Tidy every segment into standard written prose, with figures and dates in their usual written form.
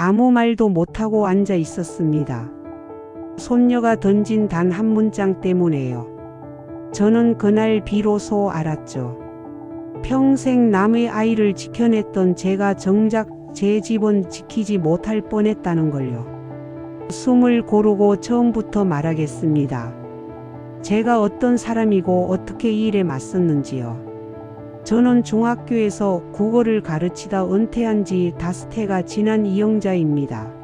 아무 말도 못하고 앉아 있었습니다. 손녀가 던진 단 한 문장 때문에요. 저는 그날 비로소 알았죠. 평생 남의 아이를 지켜냈던 제가 정작 제 집은 지키지 못할 뻔했다는 걸요. 숨을 고르고 처음부터 말하겠습니다. 제가 어떤 사람이고 어떻게 이 일에 맞섰는지요. 저는 중학교에서 국어를 가르치다 은퇴한 지 5해가 지난 이영자입니다.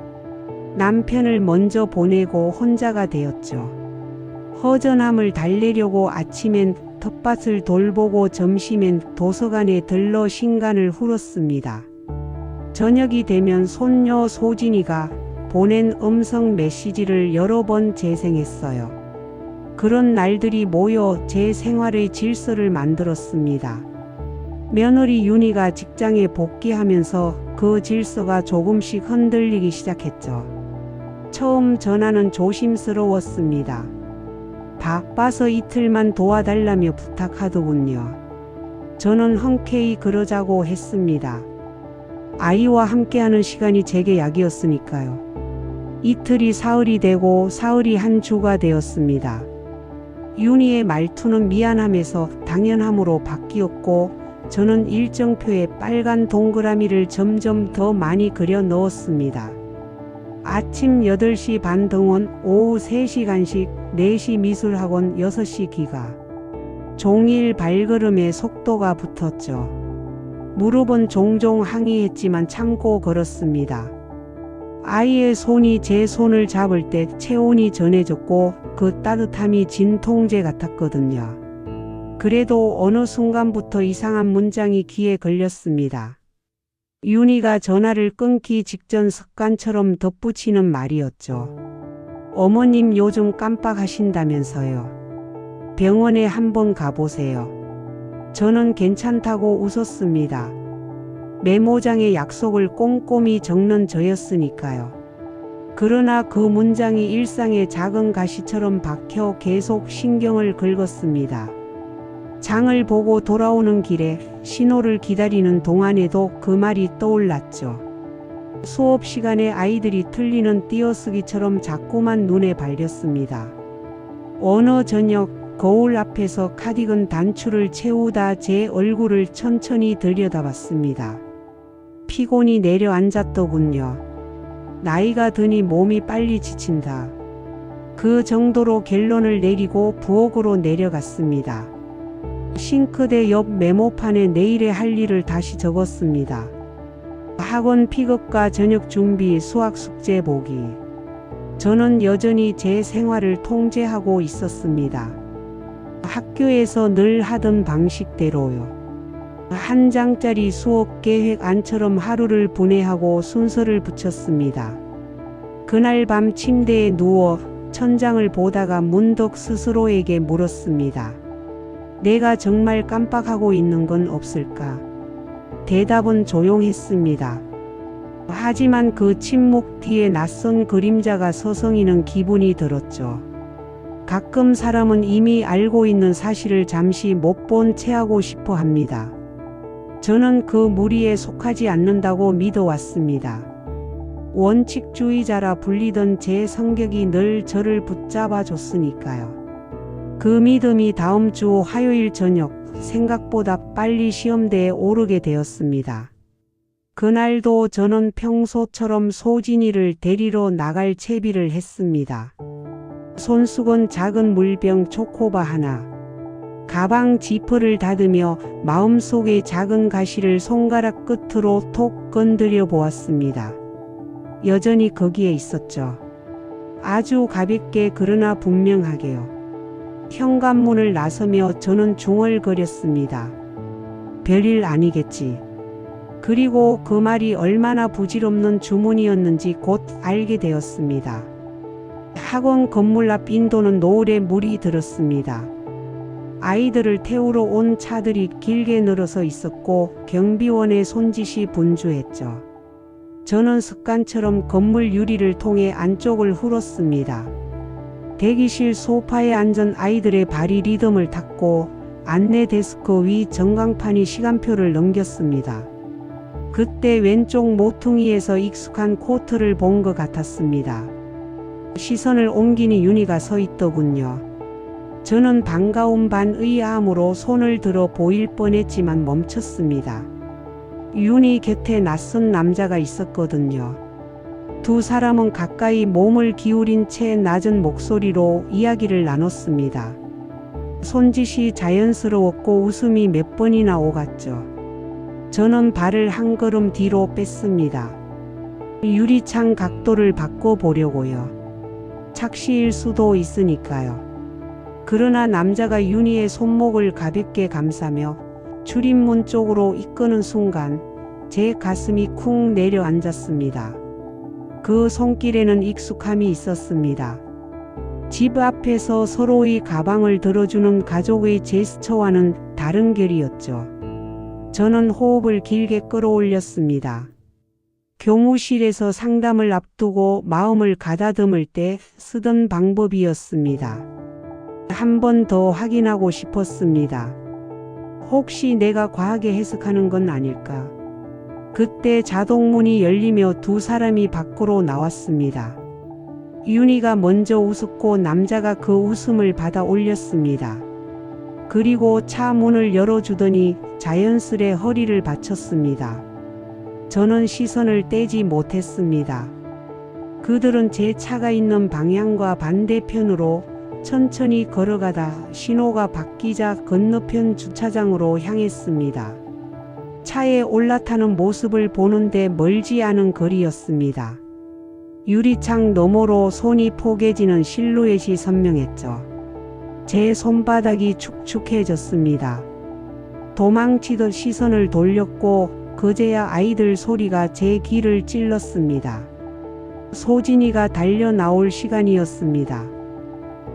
남편을 먼저 보내고 혼자가 되었죠. 허전함을 달래려고 아침엔 텃밭을 돌보고 점심엔 도서관에 들러 신간을 풀었습니다. 저녁이 되면 손녀 소진이가 보낸 음성 메시지를 여러 번 재생했어요. 그런 날들이 모여 제 생활의 질서를 만들었습니다. 며느리 윤희가 직장에 복귀하면서 그 질서가 조금씩 흔들리기 시작했죠. 처음 전화는 조심스러웠습니다. 바빠서 이틀만 도와달라며 부탁하더군요. 저는 흔쾌히 그러자고 했습니다. 아이와 함께하는 시간이 제게 약이었으니까요. 이틀이 사흘이 되고 사흘이 한 주가 되었습니다. 윤희의 말투는 미안함에서 당연함으로 바뀌었고 저는 일정표에 빨간 동그라미를 점점 더 많이 그려 넣었습니다. 아침 8시 반 등원, 오후 3시 간식, 4시 미술학원, 6시 기가. 종일 발걸음에 속도가 붙었죠. 무릎은 종종 항의했지만 참고 걸었습니다. 아이의 손이 제 손을 잡을 때 체온이 전해졌고 그 따뜻함이 진통제 같았거든요. 그래도 어느 순간부터 이상한 문장이 귀에 걸렸습니다. 윤희가 전화를 끊기 직전 습관처럼 덧붙이는 말이었죠. 어머님 요즘 깜빡하신다면서요. 병원에 한번 가보세요. 저는 괜찮다고 웃었습니다. 메모장에 약속을 꼼꼼히 적는 저였으니까요. 그러나 그 문장이 일상의 작은 가시처럼 박혀 계속 신경을 긁었습니다. 장을 보고 돌아오는 길에 신호를 기다리는 동안에도 그 말이 떠올랐죠. 수업 시간에 아이들이 틀리는 띄어쓰기처럼 자꾸만 눈에 발렸습니다. 어느 저녁 거울 앞에서 카디건 단추를 채우다 제 얼굴을 천천히 들여다봤습니다. 피곤이 내려앉았더군요. 나이가 드니 몸이 빨리 지친다. 그 정도로 결론을 내리고 부엌으로 내려갔습니다. 싱크대 옆 메모판에 내일의 할 일을 다시 적었습니다. 학원 픽업과 저녁 준비, 수학 숙제 보기. 저는 여전히 제 생활을 통제하고 있었습니다. 학교에서 늘 하던 방식대로요. 한 장짜리 수업 계획 안처럼 하루를 분해하고 순서를 붙였습니다. 그날 밤 침대에 누워 천장을 보다가 문득 스스로에게 물었습니다. 내가 정말 깜빡하고 있는 건 없을까? 대답은 조용했습니다. 하지만 그 침묵 뒤에 낯선 그림자가 서성이는 기분이 들었죠. 가끔 사람은 이미 알고 있는 사실을 잠시 못 본 채 하고 싶어 합니다. 저는 그 무리에 속하지 않는다고 믿어왔습니다. 원칙주의자라 불리던 제 성격이 늘 저를 붙잡아 줬으니까요. 그 믿음이 다음 주 화요일 저녁 생각보다 빨리 시험대에 오르게 되었습니다. 그날도 저는 평소처럼 소진이를 데리러 나갈 채비를 했습니다. 손수건 작은 물병 초코바 하나, 가방 지퍼를 닫으며 마음속의 작은 가시를 손가락 끝으로 톡 건드려 보았습니다. 여전히 거기에 있었죠. 아주 가볍게 그러나 분명하게요. 현관문을 나서며 저는 중얼거렸습니다. 별일 아니겠지. 그리고 그 말이 얼마나 부질없는 주문이었는지 곧 알게 되었습니다. 학원 건물 앞 인도는 노을에 물이 들었습니다. 아이들을 태우러 온 차들이 길게 늘어서 있었고 경비원의 손짓이 분주했죠. 저는 습관처럼 건물 유리를 통해 안쪽을 훑었습니다. 대기실 소파에 앉은 아이들의 발이 리듬을 탔고 안내 데스크 위 전광판이 시간표를 넘겼습니다. 그때 왼쪽 모퉁이에서 익숙한 코트를 본 것 같았습니다. 시선을 옮기니 윤희가 서 있더군요. 저는 반가움 반 의아함으로 손을 들어 보일 뻔했지만 멈췄습니다. 윤희 곁에 낯선 남자가 있었거든요. 두 사람은 가까이 몸을 기울인 채 낮은 목소리로 이야기를 나눴습니다. 손짓이 자연스러웠고 웃음이 몇 번이나 오갔죠. 저는 발을 한 걸음 뒤로 뺐습니다. 유리창 각도를 바꿔보려고요. 착시일 수도 있으니까요. 그러나 남자가 윤희의 손목을 가볍게 감싸며 출입문 쪽으로 이끄는 순간 제 가슴이 쿵 내려앉았습니다. 그 손길에는 익숙함이 있었습니다. 집 앞에서 서로의 가방을 들어주는 가족의 제스처와는 다른 결이었죠. 저는 호흡을 길게 끌어올렸습니다. 교무실에서 상담을 앞두고 마음을 가다듬을 때 쓰던 방법이었습니다. 한 번 더 확인하고 싶었습니다. 혹시 내가 과하게 해석하는 건 아닐까? 그때 자동문이 열리며 두 사람이 밖으로 나왔습니다. 윤희가 먼저 웃었고 남자가 그 웃음을 받아 올렸습니다. 그리고 차 문을 열어주더니 자연스레 허리를 받쳤습니다. 저는 시선을 떼지 못했습니다. 그들은 제 차가 있는 방향과 반대편으로 천천히 걸어가다 신호가 바뀌자 건너편 주차장으로 향했습니다. 차에 올라타는 모습을 보는데 멀지 않은 거리였습니다. 유리창 너머로 손이 포개지는 실루엣이 선명했죠. 제 손바닥이 축축해졌습니다. 도망치듯 시선을 돌렸고 그제야 아이들 소리가 제 귀를 찔렀습니다. 소진이가 달려 나올 시간이었습니다.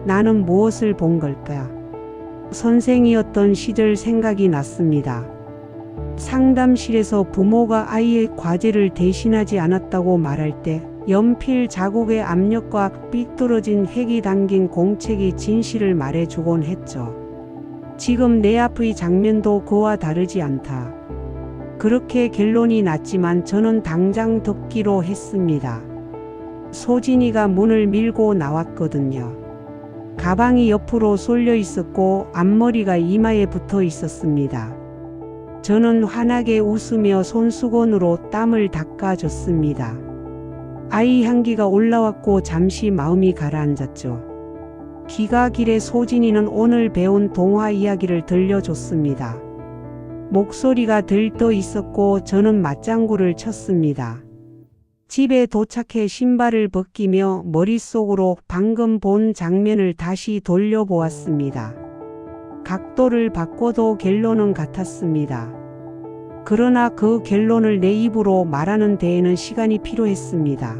나는 무엇을 본 걸까? 선생이었던 시절 생각이 났습니다. 상담실에서 부모가 아이의 과제를 대신하지 않았다고 말할 때 연필 자국의 압력과 삐뚤어진 핵이 담긴 공책이 진실을 말해주곤 했죠. 지금 내 앞의 장면도 그와 다르지 않다. 그렇게 결론이 났지만 저는 당장 듣기로 했습니다. 소진이가 문을 밀고 나왔거든요. 가방이 옆으로 쏠려 있었고 앞머리가 이마에 붙어 있었습니다. 저는 환하게 웃으며 손수건으로 땀을 닦아줬습니다. 아이 향기가 올라왔고 잠시 마음이 가라앉았죠. 귀가 길에 소진이는 오늘 배운 동화 이야기를 들려줬습니다. 목소리가 들떠 있었고 저는 맞장구를 쳤습니다. 집에 도착해 신발을 벗기며 머릿속으로 방금 본 장면을 다시 돌려보았습니다. 각도를 바꿔도 결론은 같았습니다. 그러나 그 결론을 내 입으로 말하는 데에는 시간이 필요했습니다.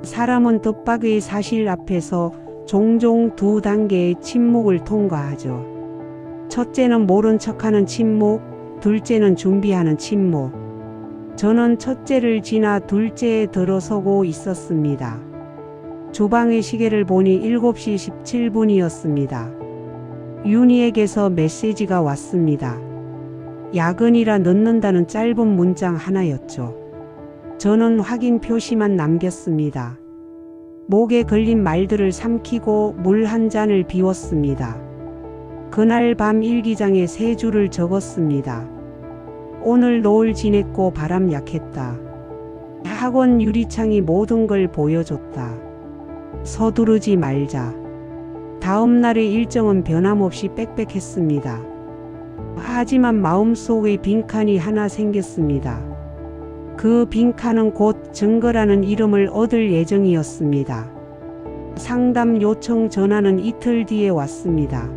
사람은 뜻밖의 사실 앞에서 종종 두 단계의 침묵을 통과하죠. 첫째는 모른 척하는 침묵, 둘째는 준비하는 침묵. 저는 첫째를 지나 둘째에 들어서고 있었습니다. 주방의 시계를 보니 7시 17분이었습니다. 윤희에게서 메시지가 왔습니다. 야근이라 늦는다는 짧은 문장 하나였죠. 저는 확인 표시만 남겼습니다. 목에 걸린 말들을 삼키고 물 한 잔을 비웠습니다. 그날 밤 일기장에 3줄을 적었습니다. 오늘 노을 지냈고 바람 약했다. 학원 유리창이 모든 걸 보여줬다. 서두르지 말자. 다음 날의 일정은 변함없이 빽빽했습니다. 하지만 마음속에 빈칸이 하나 생겼습니다. 그 빈칸은 곧 증거라는 이름을 얻을 예정이었습니다. 상담 요청 전화는 이틀 뒤에 왔습니다.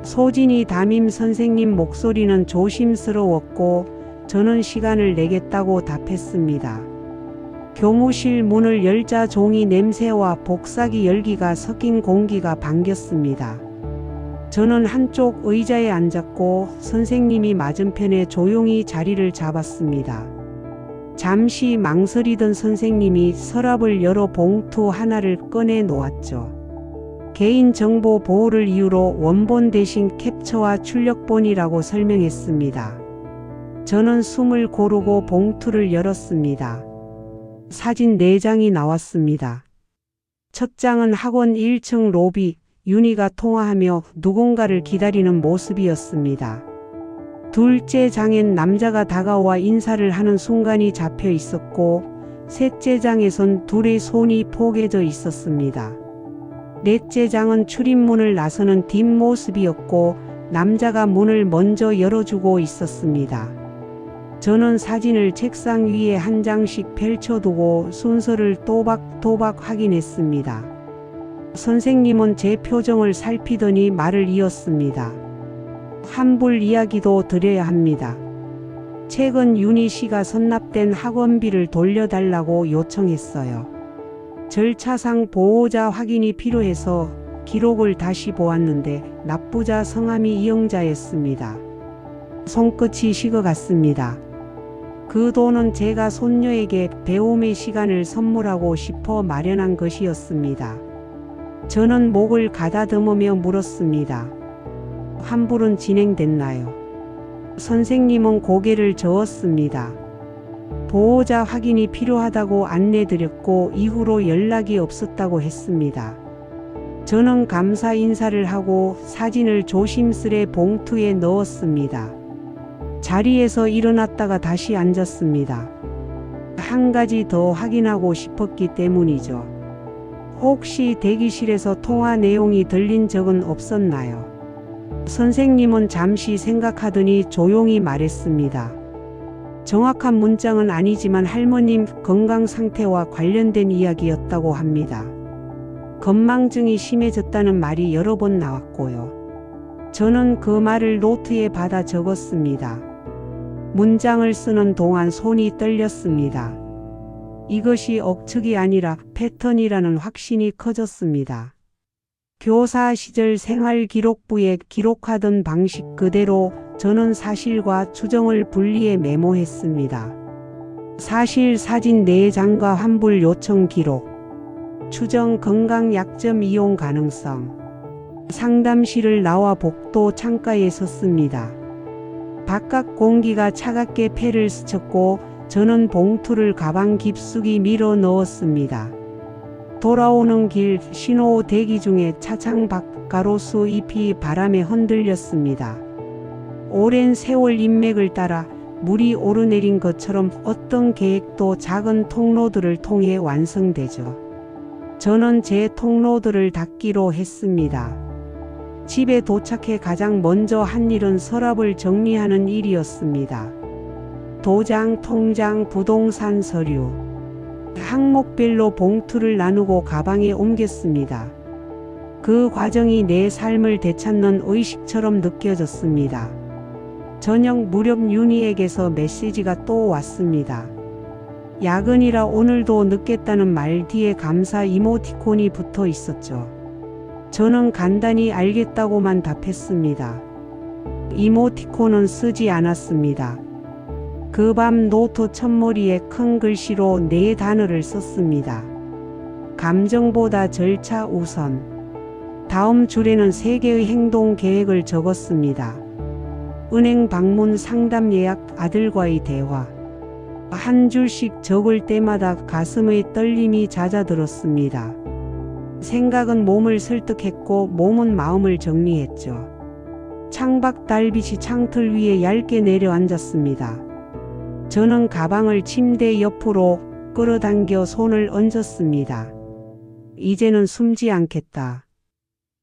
소진이 담임 선생님 목소리는 조심스러웠고 저는 시간을 내겠다고 답했습니다. 교무실 문을 열자 종이 냄새와 복사기 열기가 섞인 공기가 반겼습니다. 저는 한쪽 의자에 앉았고 선생님이 맞은편에 조용히 자리를 잡았습니다. 잠시 망설이던 선생님이 서랍을 열어 봉투 하나를 꺼내 놓았죠. 개인정보 보호를 이유로 원본 대신 캡처와 출력본이라고 설명했습니다. 저는 숨을 고르고 봉투를 열었습니다. 사진 4장이 나왔습니다. 첫 장은 학원 1층 로비, 윤희가 통화하며 누군가를 기다리는 모습이었습니다. 둘째 장엔 남자가 다가와 인사를 하는 순간이 잡혀 있었고, 셋째 장에선 둘의 손이 포개져 있었습니다. 넷째 장은 출입문을 나서는 뒷모습이었고, 남자가 문을 먼저 열어주고 있었습니다. 저는 사진을 책상 위에 한 장씩 펼쳐두고 순서를 또박또박 확인했습니다. 선생님은 제 표정을 살피더니 말을 이었습니다. 환불 이야기도 드려야 합니다. 최근 윤희 씨가 선납된 학원비를 돌려달라고 요청했어요. 절차상 보호자 확인이 필요해서 기록을 다시 보았는데 납부자 성함이 이영자였습니다. 손끝이 식어갔습니다. 그 돈은 제가 손녀에게 배움의 시간을 선물하고 싶어 마련한 것이었습니다. 저는 목을 가다듬으며 물었습니다. 환불은 진행됐나요? 선생님은 고개를 저었습니다. 보호자 확인이 필요하다고 안내드렸고 이후로 연락이 없었다고 했습니다. 저는 감사 인사를 하고 사진을 조심스레 봉투에 넣었습니다. 자리에서 일어났다가 다시 앉았습니다. 한 가지 더 확인하고 싶었기 때문이죠. 혹시 대기실에서 통화 내용이 들린 적은 없었나요? 선생님은 잠시 생각하더니 조용히 말했습니다. 정확한 문장은 아니지만 할머님 건강 상태와 관련된 이야기였다고 합니다. 건망증이 심해졌다는 말이 여러 번 나왔고요. 저는 그 말을 노트에 받아 적었습니다. 문장을 쓰는 동안 손이 떨렸습니다. 이것이 억측이 아니라 패턴이라는 확신이 커졌습니다. 교사 시절 생활기록부에 기록하던 방식 그대로 저는 사실과 추정을 분리해 메모했습니다. 사실 사진 4장과 환불 요청 기록, 추정 건강 약점 이용 가능성, 상담실을 나와 복도 창가에 섰습니다. 바깥 공기가 차갑게 폐를 스쳤고 저는 봉투를 가방 깊숙이 밀어 넣었습니다. 돌아오는 길 신호 대기 중에 차창 밖 가로수 잎이 바람에 흔들렸습니다. 오랜 세월 인맥을 따라 물이 오르내린 것처럼 어떤 계획도 작은 통로들을 통해 완성되죠. 저는 제 통로들을 닫기로 했습니다. 집에 도착해 가장 먼저 한 일은 서랍을 정리하는 일이었습니다. 도장, 통장, 부동산 서류, 항목별로 봉투를 나누고 가방에 옮겼습니다. 그 과정이 내 삶을 되찾는 의식처럼 느껴졌습니다. 저녁 무렵 윤희에게서 메시지가 또 왔습니다. 야근이라 오늘도 늦겠다는 말 뒤에 감사 이모티콘이 붙어 있었죠. 저는 간단히 알겠다고만 답했습니다. 이모티콘은 쓰지 않았습니다. 그 밤 노트 첫머리에 큰 글씨로 4단어를 썼습니다. 감정보다 절차 우선. 다음 줄에는 3개의 행동 계획을 적었습니다. 은행 방문, 상담 예약, 아들과의 대화. 한 줄씩 적을 때마다 가슴의 떨림이 잦아들었습니다. 생각은 몸을 설득했고 몸은 마음을 정리했죠. 창밖 달빛이 창틀 위에 얇게 내려앉았습니다. 저는 가방을 침대 옆으로 끌어당겨 손을 얹었습니다. 이제는 숨지 않겠다.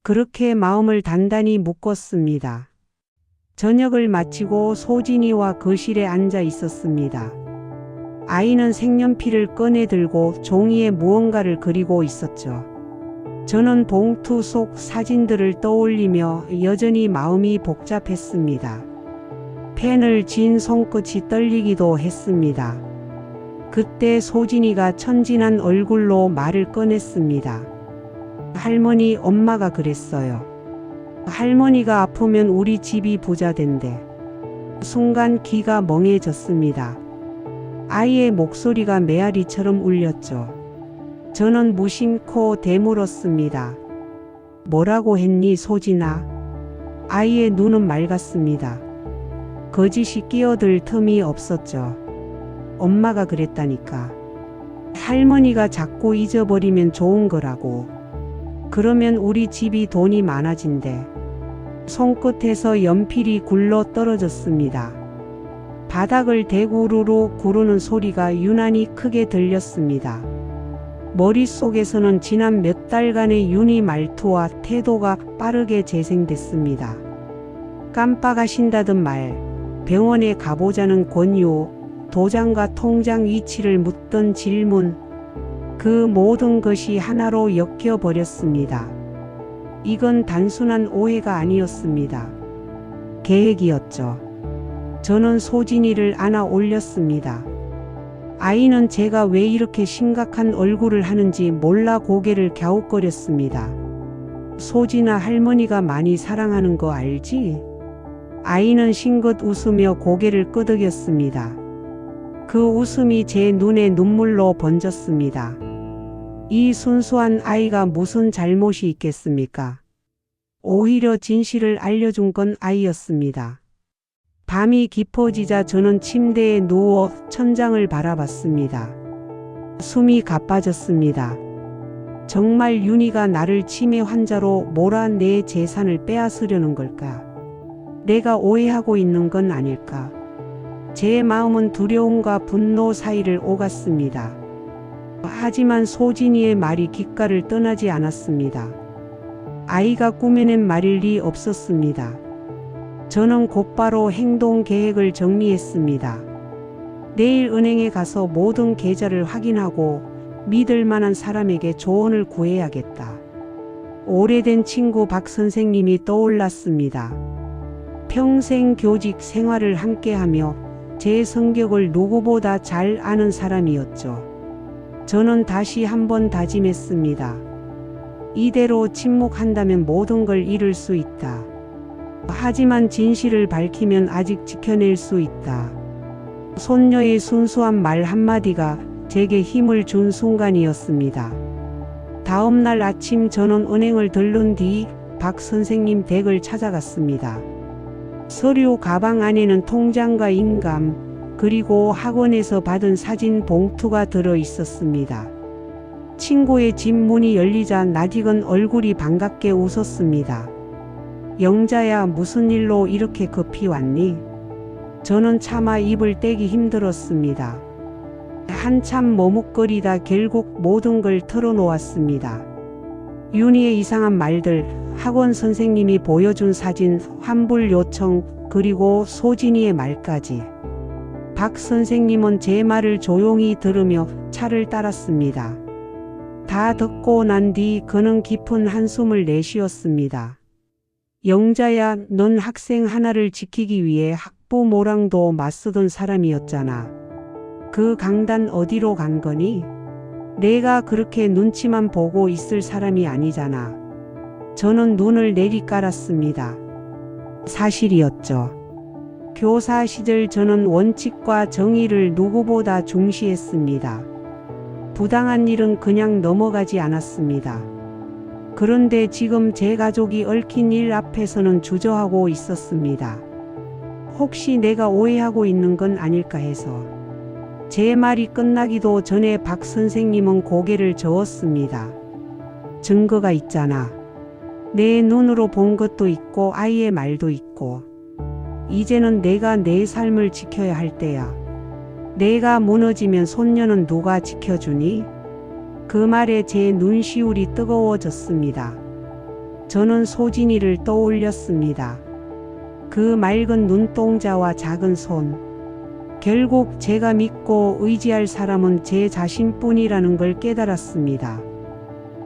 그렇게 마음을 단단히 묶었습니다. 저녁을 마치고 소진이와 거실에 앉아 있었습니다. 아이는 색연필을 꺼내들고 종이에 무언가를 그리고 있었죠. 저는 봉투 속 사진들을 떠올리며 여전히 마음이 복잡했습니다. 펜을 쥔 손끝이 떨리기도 했습니다. 그때 소진이가 천진한 얼굴로 말을 꺼냈습니다. 할머니, 엄마가 그랬어요. 할머니가 아프면 우리 집이 부자 된대. 순간 귀가 멍해졌습니다. 아이의 목소리가 메아리처럼 울렸죠. 저는 무심코 되물었습니다. 뭐라고 했니, 소진아? 아이의 눈은 맑았습니다. 거짓이 끼어들 틈이 없었죠. 엄마가 그랬다니까. 할머니가 자꾸 잊어버리면 좋은 거라고. 그러면 우리 집이 돈이 많아진대. 손끝에서 연필이 굴러 떨어졌습니다. 바닥을 대구르르 구르는 소리가 유난히 크게 들렸습니다. 머릿속에서는 지난 몇 달간의 윤희 말투와 태도가 빠르게 재생됐습니다. 깜빡하신다던 말, 병원에 가보자는 권유, 도장과 통장 위치를 묻던 질문, 그 모든 것이 하나로 엮여버렸습니다. 이건 단순한 오해가 아니었습니다. 계획이었죠. 저는 소진이를 안아 올렸습니다. 아이는 제가 왜 이렇게 심각한 얼굴을 하는지 몰라 고개를 갸웃거렸습니다. 소진아, 할머니가 많이 사랑하는 거 알지? 아이는 싱긋 웃으며 고개를 끄덕였습니다. 그 웃음이 제 눈에 눈물로 번졌습니다. 이 순수한 아이가 무슨 잘못이 있겠습니까? 오히려 진실을 알려준 건 아이였습니다. 밤이 깊어지자 저는 침대에 누워 천장을 바라봤습니다. 숨이 가빠졌습니다. 정말 윤희가 나를 치매 환자로 몰아 내 재산을 빼앗으려는 걸까? 내가 오해하고 있는 건 아닐까? 제 마음은 두려움과 분노 사이를 오갔습니다. 하지만 소진이의 말이 귓가를 떠나지 않았습니다. 아이가 꾸며낸 말일 리 없었습니다. 저는 곧바로 행동 계획을 정리했습니다. 내일 은행에 가서 모든 계좌를 확인하고 믿을 만한 사람에게 조언을 구해야겠다. 오래된 친구 박 선생님이 떠올랐습니다. 평생 교직 생활을 함께하며 제 성격을 누구보다 잘 아는 사람이었죠. 저는 다시 한번 다짐했습니다. 이대로 침묵한다면 모든 걸 잃을 수 있다. 하지만 진실을 밝히면 아직 지켜낼 수 있다. 손녀의 순수한 말 한마디가 제게 힘을 준 순간이었습니다. 다음 날 아침 저는 은행을 들른 뒤 박 선생님 댁을 찾아갔습니다. 서류 가방 안에는 통장과 인감, 그리고 학원에서 받은 사진 봉투가 들어 있었습니다. 친구의 집 문이 열리자 낯익은 얼굴이 반갑게 웃었습니다. 영자야, 무슨 일로 이렇게 급히 왔니? 저는 차마 입을 떼기 힘들었습니다. 한참 머뭇거리다 결국 모든 걸 털어놓았습니다. 윤희의 이상한 말들, 학원 선생님이 보여준 사진, 환불 요청, 그리고 소진이의 말까지. 박 선생님은 제 말을 조용히 들으며 차를 따랐습니다. 다 듣고 난 뒤 그는 깊은 한숨을 내쉬었습니다. 영자야, 넌 학생 하나를 지키기 위해 학부모랑도 맞서던 사람이었잖아. 그 강단 어디로 간 거니? 내가 그렇게 눈치만 보고 있을 사람이 아니잖아. 저는 눈을 내리깔았습니다. 사실이었죠. 교사 시절 저는 원칙과 정의를 누구보다 중시했습니다. 부당한 일은 그냥 넘어가지 않았습니다. 그런데 지금 제 가족이 얽힌 일 앞에서는 주저하고 있었습니다. 혹시 내가 오해하고 있는 건 아닐까 해서. 제 말이 끝나기도 전에 박 선생님은 고개를 저었습니다. 증거가 있잖아. 내 눈으로 본 것도 있고 아이의 말도 있고. 이제는 내가 내 삶을 지켜야 할 때야. 내가 무너지면 손녀는 누가 지켜주니? 그 말에 제 눈시울이 뜨거워졌습니다. 저는 소진이를 떠올렸습니다. 그 맑은 눈동자와 작은 손. 결국 제가 믿고 의지할 사람은 제 자신뿐이라는 걸 깨달았습니다.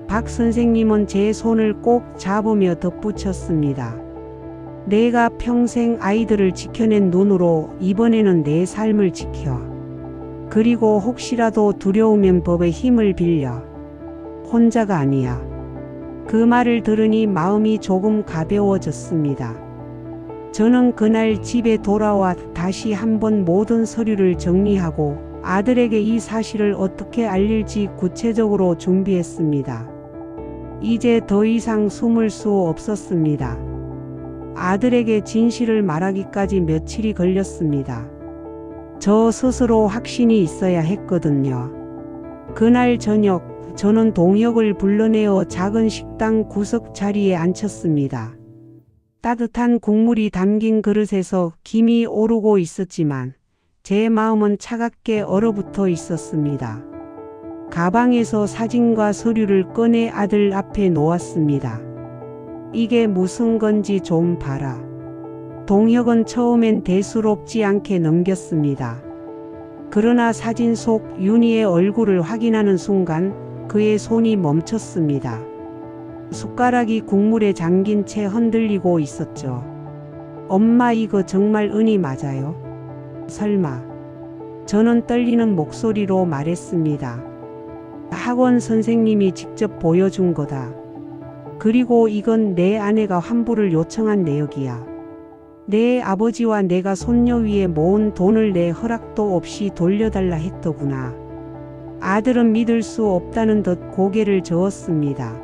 박 선생님은 제 손을 꼭 잡으며 덧붙였습니다. 내가 평생 아이들을 지켜낸 눈으로 이번에는 내 삶을 지켜. 그리고 혹시라도 두려우면 법의 힘을 빌려. 혼자가 아니야. 그 말을 들으니 마음이 조금 가벼워졌습니다. 저는 그날 집에 돌아와 다시 한번 모든 서류를 정리하고 아들에게 이 사실을 어떻게 알릴지 구체적으로 준비했습니다. 이제 더 이상 숨을 수 없었습니다. 아들에게 진실을 말하기까지 며칠이 걸렸습니다. 저 스스로 확신이 있어야 했거든요. 그날 저녁 저는 동혁을 불러내어 작은 식당 구석 자리에 앉혔습니다. 따뜻한 국물이 담긴 그릇에서 김이 오르고 있었지만 제 마음은 차갑게 얼어붙어 있었습니다. 가방에서 사진과 서류를 꺼내 아들 앞에 놓았습니다. 이게 무슨 건지 좀 봐라. 동혁은 처음엔 대수롭지 않게 넘겼습니다. 그러나 사진 속 윤희의 얼굴을 확인하는 순간 그의 손이 멈췄습니다. 숟가락이 국물에 잠긴 채 흔들리고 있었죠. 엄마, 이거 정말 은희 맞아요? 설마. 저는 떨리는 목소리로 말했습니다. 학원 선생님이 직접 보여준 거다. 그리고 이건 내 아내가 환불을 요청한 내역이야. 내 아버지와 내가 손녀 위에 모은 돈을 내 허락도 없이 돌려달라 했더구나. 아들은 믿을 수 없다는 듯 고개를 저었습니다.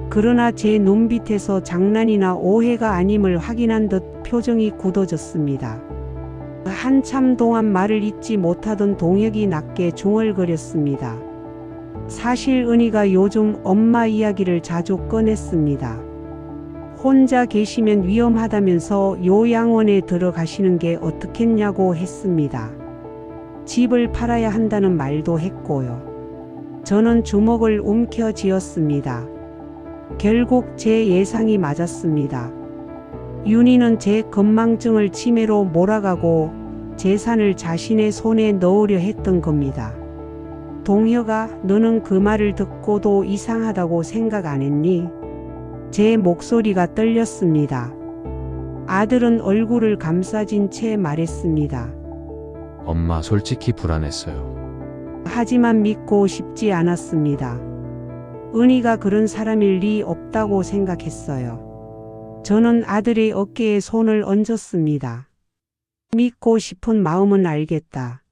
그러나 제 눈빛에서 장난이나 오해가 아님을 확인한 듯 표정이 굳어졌습니다. 한참 동안 말을 잇지 못하던 동혁이 낮게 중얼거렸습니다. 사실 은희가 요즘 엄마 이야기를 자주 꺼냈습니다. 혼자 계시면 위험하다면서 요양원에 들어가시는 게 어떻겠냐고 했습니다. 집을 팔아야 한다는 말도 했고요. 저는 주먹을 움켜쥐었습니다. 결국 제 예상이 맞았습니다. 윤희는 제 건망증을 치매로 몰아가고 재산을 자신의 손에 넣으려 했던 겁니다. 동혁아, 너는 그 말을 듣고도 이상하다고 생각 안 했니? 제 목소리가 떨렸습니다. 아들은 얼굴을 감싸진 채 말했습니다. 엄마, 솔직히 불안했어요. 하지만 믿고 싶지 않았습니다. 은희가 그런 사람일 리 없다고 생각했어요. 저는 아들의 어깨에 손을 얹었습니다. 믿고 싶은 마음은 알겠다.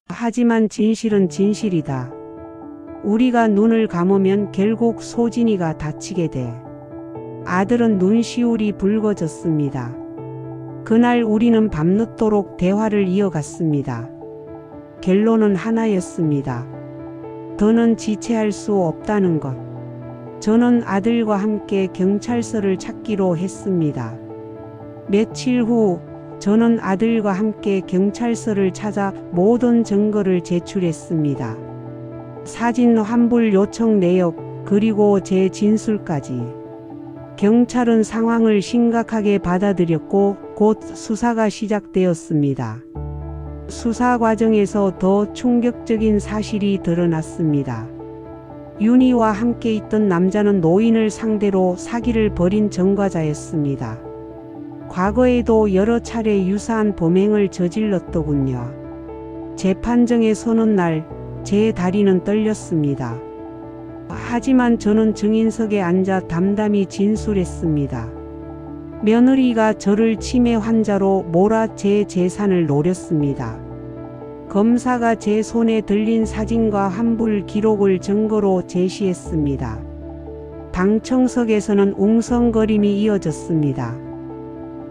하지만 진실은 진실이다. 우리가 눈을 감으면 결국 소진이가 다치게 돼. 아들은 눈시울이 붉어졌습니다. 그날 우리는 밤늦도록 대화를 이어갔습니다. 결론은 하나였습니다. 더는 지체할 수 없다는 것. 저는 아들과 함께 경찰서를 찾기로 했습니다. 며칠 후 저는 아들과 함께 경찰서를 찾아 모든 증거를 제출했습니다. 사진 환불 요청 내역, 그리고 제 진술까지. 경찰은 상황을 심각하게 받아들였고 곧 수사가 시작되었습니다. 수사 과정에서 더 충격적인 사실이 드러났습니다. 윤희와 함께 있던 남자는 노인을 상대로 사기를 벌인 전과자였습니다. 과거에도 여러 차례 유사한 범행을 저질렀더군요. 재판정에 서는 날 제 다리는 떨렸습니다. 하지만 저는 증인석에 앉아 담담히 진술했습니다. 며느리가 저를 치매 환자로 몰아 제 재산을 노렸습니다. 검사가 제 손에 들린 사진과 환불 기록을 증거로 제시했습니다. 방청석에서는 웅성거림이 이어졌습니다.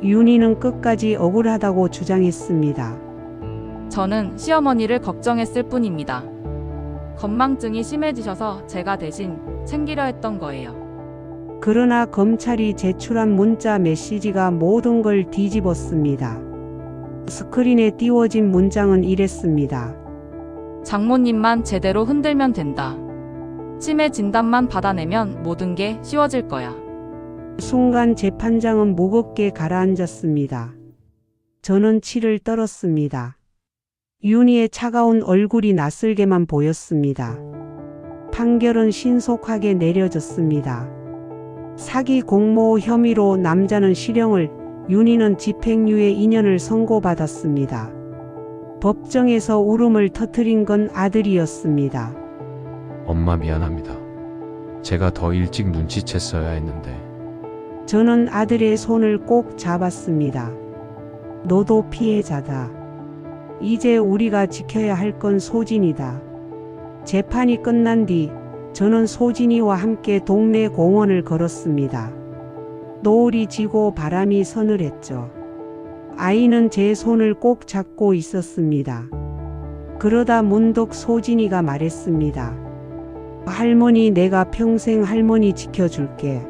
윤희는 끝까지 억울하다고 주장했습니다. 저는 시어머니를 걱정했을 뿐입니다. 건망증이 심해지셔서 제가 대신 챙기려 했던 거예요. 그러나 검찰이 제출한 문자 메시지가 모든 걸 뒤집었습니다. 스크린에 띄워진 문장은 이랬습니다. 장모님만 제대로 흔들면 된다. 치매 진단만 받아내면 모든 게 쉬워질 거야. 순간 재판장은 무겁게 가라앉았습니다. 저는 치를 떨었습니다. 윤희의 차가운 얼굴이 낯설게만 보였습니다. 판결은 신속하게 내려졌습니다. 사기 공모 혐의로 남자는 실형을, 윤희는 집행유예 2년을 선고받았습니다. 법정에서 울음을 터뜨린 건 아들이었습니다. 엄마, 미안합니다. 제가 더 일찍 눈치챘어야 했는데. 저는 아들의 손을 꼭 잡았습니다. 너도 피해자다. 이제 우리가 지켜야 할 건 소진이다. 재판이 끝난 뒤 저는 소진이와 함께 동네 공원을 걸었습니다. 노을이 지고 바람이 서늘했죠. 아이는 제 손을 꼭 잡고 있었습니다. 그러다 문득 소진이가 말했습니다. 할머니, 내가 평생 할머니 지켜줄게.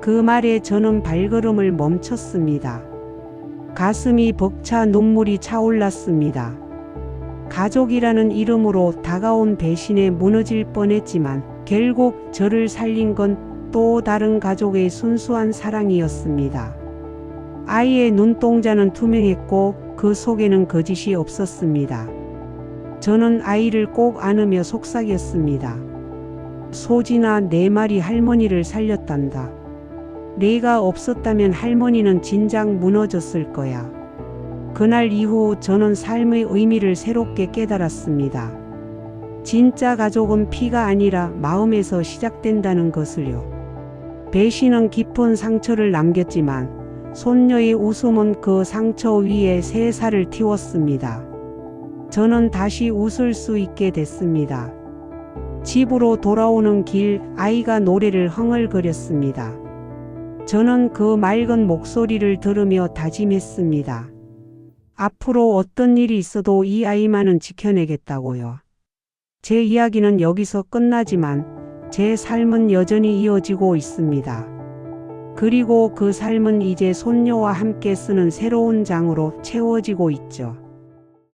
그 말에 저는 발걸음을 멈췄습니다. 가슴이 벅차 눈물이 차올랐습니다. 가족이라는 이름으로 다가온 배신에 무너질 뻔했지만 결국 저를 살린 건 또 다른 가족의 순수한 사랑이었습니다. 아이의 눈동자는 투명했고 그 속에는 거짓이 없었습니다. 저는 아이를 꼭 안으며 속삭였습니다. 소진아, 내 말이 할머니를 살렸단다. 내가 없었다면 할머니는 진작 무너졌을 거야. 그날 이후 저는 삶의 의미를 새롭게 깨달았습니다. 진짜 가족은 피가 아니라 마음에서 시작된다는 것을요. 배신은 깊은 상처를 남겼지만 손녀의 웃음은 그 상처 위에 새 살을 틔웠습니다. 저는 다시 웃을 수 있게 됐습니다. 집으로 돌아오는 길, 아이가 노래를 흥얼거렸습니다. 저는 그 맑은 목소리를 들으며 다짐했습니다. 앞으로 어떤 일이 있어도 이 아이만은 지켜내겠다고요. 제 이야기는 여기서 끝나지만 제 삶은 여전히 이어지고 있습니다. 그리고 그 삶은 이제 손녀와 함께 쓰는 새로운 장으로 채워지고 있죠.